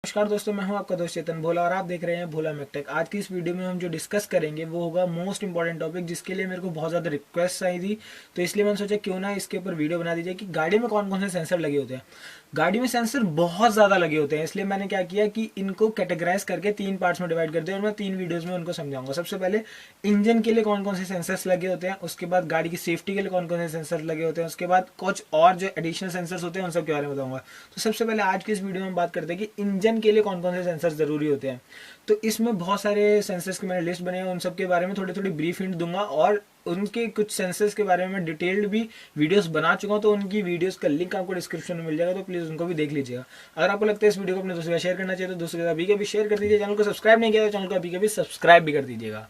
नमस्कार दोस्तों, मैं हूं आपका दोस्त चेतन भोला और आप देख रहे हैं भोला मैकटेक। आज की इस वीडियो में हम जो डिस्कस करेंगे वो होगा मोस्ट इंपॉर्टेंट टॉपिक, जिसके लिए मेरे को बहुत ज़्यादा रिक्वेस्ट आई थी। तो इसलिए मैंने सोचा क्यों ना इसके ऊपर वीडियो बना दीजिए कि गाड़ी में कौन कौन से सेंसर लगे होते हैं। गाड़ी में सेंसर बहुत ज़्यादा लगे होते हैं, इसलिए मैंने क्या किया कि इनको कैटेगराइज करके 3 पार्ट्स में डिवाइड कर दिया और मैं 3 वीडियोज़ में उनको समझाऊंगा। सबसे पहले इंजन के लिए कौन कौन से सेंसर्स लगे होते हैं, उसके बाद गाड़ी की सेफ्टी के लिए कौन कौन से सेंसर लगे होते हैं, उसके बाद कुछ और जो एडिशनल सेंसर्स होते हैं उन सब के बारे में बताऊंगा। तो सबसे पहले आज की इस वीडियो में बात करते हैं कि इंजन के लिए कौन कौन से सेंसर जरूरी होते हैं। तो इसमें बहुत सारे सेंसर्स की मैंने लिस्ट बनाई है, उन सब के बारे में थोड़ी थोड़ी ब्रीफ हिंट दूंगा और उनके कुछ सेंसर्स के बारे में डिटेल्ड भी वीडियोस बना चुका हूं। तो उनकी वीडियोस का लिंक आपको डिस्क्रिप्शन में मिल जाएगा, तो प्लीज उनको भी देख लीजिएगा। अगर आपको लगता है इस वीडियो को अपने दोस्तों के साथ शेयर करना चाहिए तो दोस्तों के साथ अभी के भी शेयर कर दीजिए। चैनल को सब्सक्राइब नहीं किया तो चैनल को अभी के भी सब्सक्राइब भी कर दीजिएगा।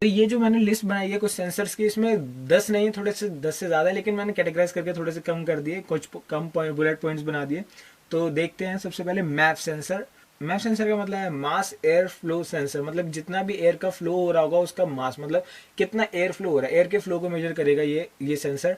ये जो मैंने लिस्ट बनाई है कुछ सेंसर्स की, इसमें 10 नहीं, थोड़े से 10 से ज़्यादा, लेकिन मैंने कैटेगराइज करके थोड़े से कम कर दिए, कुछ कम बुलेट पॉइंट्स बना दिए। तो देखते हैं। सबसे पहले मैप सेंसर। मैप सेंसर का मतलब है मास एयर फ्लो सेंसर, मतलब जितना भी एयर का फ्लो हो रहा होगा उसका मास, मतलब कितना एयर फ्लो हो रहा है, एयर के फ्लो को मेजर करेगा ये सेंसर।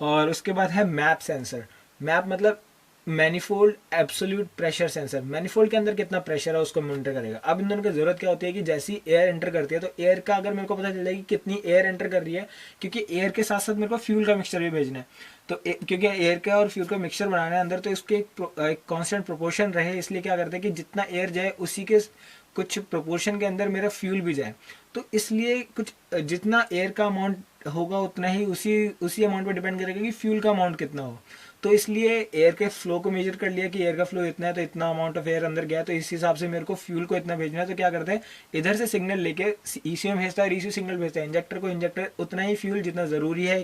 और उसके बाद है मैप सेंसर। मैप मतलब manifold absolute pressure sensor, manifold के अंदर कितना प्रेशर है उसको मॉनिटर करेगा। अब इन दोनों की जरूरत क्या होती है कि जैसी एयर एंटर करती है तो एयर का अगर मेरे को पता चल जाए कि कितनी एयर एंटर कर रही है, क्योंकि एयर के साथ साथ मेरे को फ्यूल का मिक्सचर भी भेजना है, तो क्योंकि एयर का और फ्यूल का मिक्सचर बनाना है अंदर, तो इसके एक कांस्टेंट प्रोपोर्शन रहे, इसलिए क्या करते हैं कि जितना एयर जाए उसी के कुछ प्रोपोर्शन के अंदर मेरा फ्यूल भी जाए। तो इसलिए कुछ जितना एयर का अमाउंट होगा उतना ही उसी अमाउंट पर डिपेंड करेगा कि फ्यूल का अमाउंट कितना हो। तो इसलिए एयर के फ्लो को मेजर कर लिया कि एयर का फ्लो इतना है तो इतना अमाउंट ऑफ एयर अंदर गया, तो इस हिसाब से मेरे को फ्यूल को इतना भेजना है। तो क्या करते हैं, इधर से सिग्नल लेके ईसीयू में भेजता है और ईसीयू सिग्नल भेजता है इंजेक्टर को, इंजेक्टर उतना ही फ्यूल जितना जरूरी है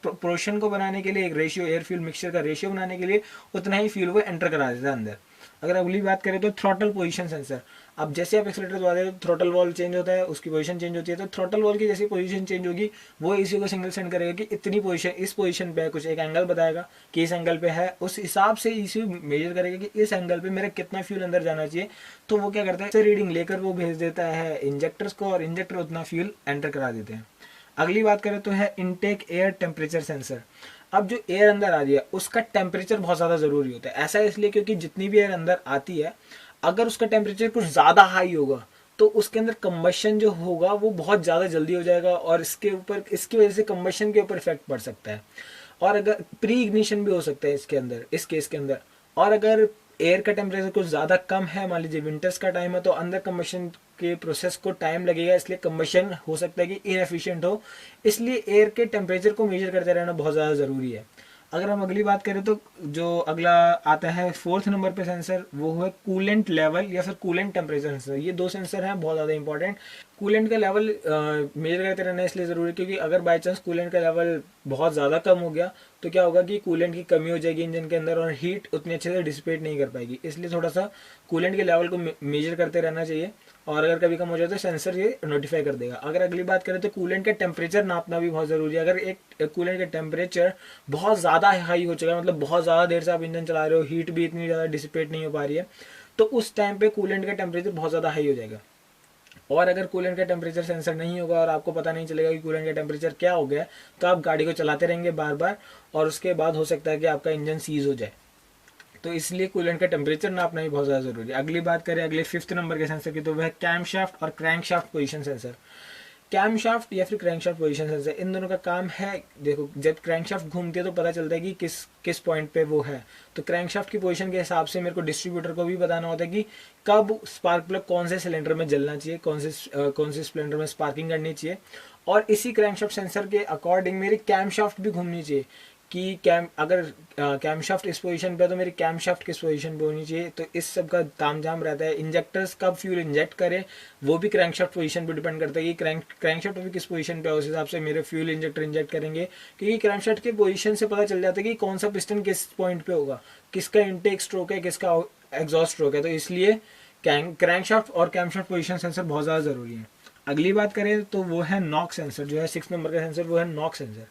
प्रोशन को बनाने के लिए, एक रेशियो एयर फ्यूल मिक्सचर का रेशियो बनाने के लिए उतना ही फ्यूल वो एंटर करा देता है अंदर। अगर अगली बात करें तो थ्रॉटल पोजीशन सेंसर। अब जैसे आप एक्सीलरेटर दबाते हैं तो थ्रॉटल वॉल चेंज होता है, उसकी पोजीशन चेंज होती है। तो थ्रॉटल वॉल की जैसी पोजीशन चेंज होगी वो इसी को सिग्नल सेंड करेगा कि इतनी पोजीशन, इस पोजीशन पे है, कुछ एक एंगल बताएगा कि इस एंगल पे है, उस हिसाब से इसी मेजर करेगा कि इस एंगल पे मेरा कितना फ्यूल अंदर जाना चाहिए। तो वो क्या करता है, रीडिंग लेकर वो भेज देता है इंजेक्टर्स को और इंजेक्टर उतना फ्यूल एंटर करा देते हैं। अगली बात करें तो है इनटेक एयर टेम्परेचर सेंसर। अब जो एयर अंदर आ रही है उसका टेम्परेचर बहुत ज़्यादा ज़रूरी होता है। ऐसा इसलिए क्योंकि जितनी भी एयर अंदर आती है, अगर उसका टेम्परेचर कुछ ज़्यादा हाई होगा तो उसके अंदर कंबशन जो होगा वो बहुत ज़्यादा जल्दी हो जाएगा और इसकी वजह से कंबशन के ऊपर इफेक्ट पड़ सकता है। और अगर प्री इग्निशन भी हो सकता है इसके अंदर, इस केस के अंदर। और अगर एयर का टेम्परेचर कुछ ज़्यादा कम है, मान लीजिए विंटर्स का टाइम है, तो अंदर कंबशन के प्रोसेस को टाइम लगेगा, इसलिए कंबशन हो सकता है कि इनएफिशिएंट हो। इसलिए एयर के टेम्परेचर को मेजर करते रहना बहुत ज़्यादा ज़रूरी है। अगर हम अगली बात करें तो जो अगला आता है 4th नंबर पे सेंसर, वो है कूलेंट लेवल या फिर कूलेंट टेम्परेचर सेंसर। ये दो सेंसर हैं बहुत ज़्यादा इंपॉर्टेंट। कूलेंट का लेवल मेजर करते रहना इसलिए ज़रूरी है क्योंकि अगर बाई चांस कूलेंट का लेवल बहुत ज़्यादा कम हो गया तो क्या होगा कि कूलेंट की कमी हो जाएगी इंजन के अंदर और हीट उतनी अच्छे से डिसिपेट नहीं कर पाएगी। इसलिए थोड़ा सा कूलेंट के लेवल को मेजर करते रहना चाहिए और अगर कभी कम हो जाए तो सेंसर ये नोटिफाई कर देगा। अगर अगली बात करें तो कूलेंट का टेम्परेचर नापना भी बहुत ज़रूरी है। अगर एक कूलेंट का टेम्परेचर बहुत ज़्यादा हाई हो चुका है, मतलब बहुत ज़्यादा देर से आप इंजन चला रहे हो, हीट भी इतनी ज़्यादा डिसिपेट नहीं हो पा रही है, तो उस टाइम पे कूलेंट का टेम्परेचर बहुत ज़्यादा हाई हो जाएगा। और अगर कूलेंट का टेम्परेचर सेंसर नहीं होगा और आपको पता नहीं चलेगा कि कूलेंट का टेम्परेचर क्या हो गया, तो आप गाड़ी को चलाते रहेंगे बार बार और उसके बाद हो सकता है कि आपका इंजन सीज हो जाए। तो इसलिए कूलेंट का टेम्परेचर नापना भी बहुत ज़्यादा जरूरी है। अगली बात करें अगले 5th नंबर के सेंसर की, तो वह कैमशाफ्ट और क्रैंकशाफ्ट पोजीशन सेंसर। कैमशाफ्ट या फिर क्रैंकशाफ्ट पोजीशन सेंसर, इन दोनों का काम है, देखो जब क्रैंकशाफ्ट घूमती है तो पता चलता है कि किस पॉइंट पे वो है। तो क्रैंकशाफ्ट की पोजीशन के हिसाब से मेरे को डिस्ट्रीब्यूटर को भी बताना होता है कि कब स्पार्क प्लग कौन से सिलेंडर में जलना चाहिए, कौन से सिलेंडर में स्पार्किंग करनी चाहिए। और इसी क्रैंकशाफ्ट सेंसर के अकॉर्डिंग मेरी कैमशाफ्ट भी घूमनी चाहिए कि अगर कैमशाफ्ट इस पोजीशन पे है तो मेरी कैमशाफ्ट किस पोजीशन पे होनी चाहिए। तो इस सब का तामझाम रहता है। इंजेक्टर्स कब फ्यूल इंजेक्ट करें वो भी क्रैंकशाफ्ट पोजीशन पे डिपेंड करता है कि क्रैंकशाफ्ट भी किस पोजीशन पे है, उस हिसाब से मेरे फ्यूल इंजेक्टर इंजेक्ट करेंगे। क्योंकि क्रैंकशाफ्ट के पोजीशन से पता चल जाता है कि कौन सा पिस्टन किस पॉइंट पे होगा, किसका इनटेक स्ट्रोक है, किसका एग्जॉस्ट स्ट्रोक है। तो इसलिए क्रैंकशाफ्ट और कैमशाफ्ट पोजीशन सेंसर बहुत ज़्यादा जरूरी है। अगली बात करें तो वो है नॉक सेंसर, जो है 6 नंबर का सेंसर, वो है नॉक सेंसर।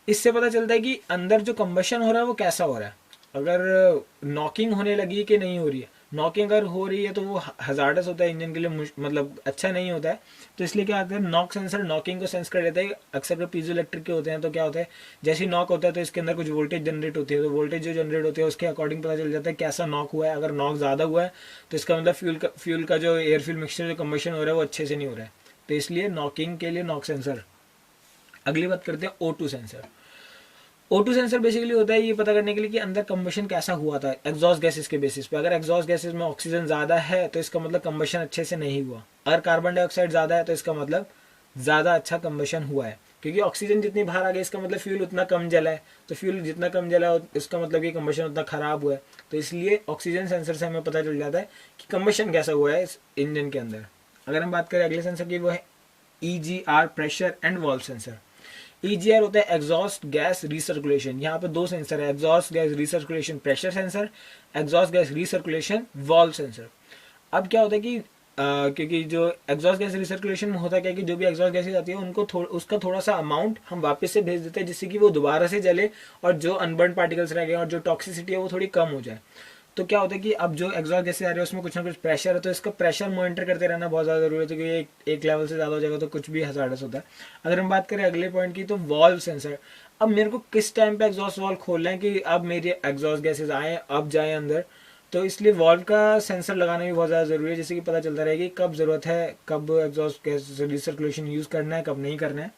इससे पता चलता है कि अंदर जो कंबशन हो रहा है वो कैसा हो रहा है, अगर नॉकिंग होने लगी कि नहीं हो रही है। नॉकिंग अगर हो रही है तो वो हजार्डस होता है इंजन के लिए, मतलब अच्छा नहीं होता है। तो इसलिए क्या होता है, नॉक सेंसर नॉकिंग को सेंस कर लेता है। अक्सर जो पीजो इलेक्ट्रिक के होते हैं तो क्या होता है, जैसे ही नॉक होता है तो इसके अंदर कुछ वोल्टेज जनरेट होती है, तो वोल्टेज जो जनरेट होती है उसके अकॉर्डिंग पता चल जाता है कैसा नॉक हुआ है। अगर नॉक ज़्यादा हुआ है तो इसका मतलब फ्यूल का जो एयर फ्यूल मिक्सचर जो कम्बशन हो रहा है वो अच्छे से नहीं हो रहा है, तो इसलिए नॉकिंग के लिए नॉक सेंसर। अगली बात करते हैं O2 sensor. O2 sensor basically होता है ये पता करने के लिए कि अंदर कंबशन कैसा हुआ था एग्जॉस्ट गैसेस के बेसिस पे। अगर एग्जॉस्ट गैसेस में ऑक्सीजन ज़्यादा है तो इसका मतलब कंबशन अच्छे से नहीं हुआ। अगर कार्बन डाइऑक्साइड ज़्यादा है तो इसका मतलब ज़्यादा अच्छा कंबशन हुआ है, क्योंकि ऑक्सीजन जितनी बाहर आ गई इसका मतलब फ्यूल उतना कम जला है, तो फ्यूल जितना कम जला है इसका मतलब कि कंबशन उतना खराब हुआ है। तो इसलिए ऑक्सीजन सेंसर से हमें पता चल जाता है कि कंबशन कैसा हुआ है इस इंजन के अंदर। अगर हम बात करें अगले सेंसर की, वो है EGR pressure and valve sensor. EGR होता है एग्जॉस्ट गैस रिसर्कुलेशन। यहाँ पे दो सेंसर है, exhaust gas recirculation pressure sensor, exhaust gas recirculation valve sensor. अब क्या होता है कि क्योंकि जो एग्जॉस्ट गैस रिसर्कुलेशन में होता है क्या कि जो भी एग्जॉस्ट गैसेज आती है उनको उसका थोड़ा सा अमाउंट हम वापस से भेज देते हैं जिससे कि वो दोबारा से जले और जो अनबर्न पार्टिकल्स रह गए और जो टॉक्सिसिटी है वो थोड़ी कम हो जाए। तो क्या होता है कि अब जो एग्जॉस्ट गैसेज आ रही है उसमें कुछ ना कुछ प्रेशर है, तो इसका प्रेशर मॉनिटर करते रहना बहुत ज़्यादा जरूरी है, क्योंकि एक लेवल से ज़्यादा हो जाएगा तो कुछ भी हजार्डस होता है। अगर हम बात करें अगले पॉइंट की, तो वॉल्व सेंसर। अब मेरे को किस टाइम पे एग्जॉस्ट वॉल्व खोलना है कि अब मेरे एग्जॉस्ट गैसेज आए अब जाए अंदर, तो इसलिए वॉल्व का सेंसर लगाना भी बहुत ज़्यादा ज़रूरी है, जिससे कि पता चलता रहे कि कब ज़रूरत है, कब एग्जॉस्ट गैस रिसर्कुलेशन यूज़ करना है, कब नहीं करना है।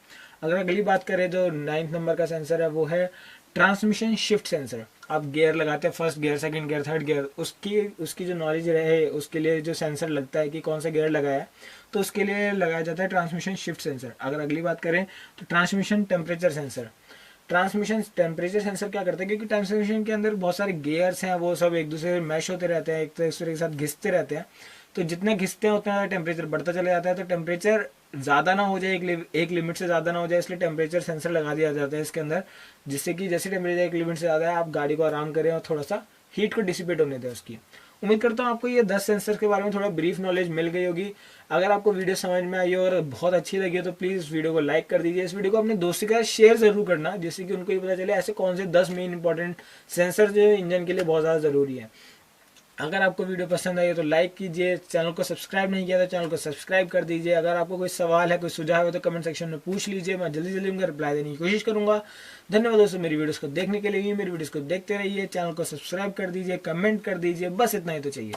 अगर अगली बात करें जो 9th नंबर का सेंसर है वो है ट्रांसमिशन शिफ्ट सेंसर। आप गियर लगाते हैं, first gear, second gear, third gear, उसकी जो नॉलेज रहे उसके लिए जो सेंसर लगता है कि कौन सा गियर लगाया है, तो उसके लिए लगाया जाता है ट्रांसमिशन शिफ्ट सेंसर। अगर अगली बात करें तो transmission temperature sensor. Transmission temperature sensor क्या करते हैं, क्योंकि ट्रांसमिशन के अंदर बहुत सारे गियर्स हैं, वो सब एक दूसरे मैश होते रहते हैं, एक दूसरे के साथ घिसते रहते हैं, तो जितने घिसते हैं उतना टेम्परेचर बढ़ता चला जाता है। तो टेम्परेचर ज़्यादा ना हो जाए, एक लिमिट से ज़्यादा ना हो जाए, इसलिए टेम्परेचर सेंसर लगा दिया जाता है इसके अंदर, जिससे कि जैसे टेम्परेचर एक लिमिट से ज़्यादा है आप गाड़ी को आराम करें और थोड़ा सा हीट को डिसिपेट होने दें उसकी। उम्मीद करता हूँ आपको ये 10 सेंसर के बारे में थोड़ा ब्रीफ नॉलेज मिल गई होगी। अगर आपको वीडियो समझ में आई और बहुत अच्छी लगी तो प्लीज़ इस वीडियो को लाइक कर दीजिए। इस वीडियो को अपने दोस्तों के साथ शेयर जरूर करना, जिससे कि उनको ये पता चले ऐसे कौन से 10 मेन इंपॉर्टेंट सेंसर जो इंजन के लिए बहुत ज़्यादा ज़रूरी है। अगर आपको वीडियो पसंद आई तो लाइक कीजिए, चैनल को सब्सक्राइब नहीं किया तो चैनल को सब्सक्राइब कर दीजिए। अगर आपको कोई सवाल है, कोई सुझाव है तो कमेंट सेक्शन में पूछ लीजिए, मैं जल्दी जल्दी उनका रिप्लाई देने की कोशिश करूंगा। धन्यवाद दोस्तों मेरी वीडियोस को देखने के लिए। मेरी वीडियोस को देखते रहिए, चैनल को सब्सक्राइब कर दीजिए, कमेंट कर दीजिए, बस इतना ही तो चाहिए।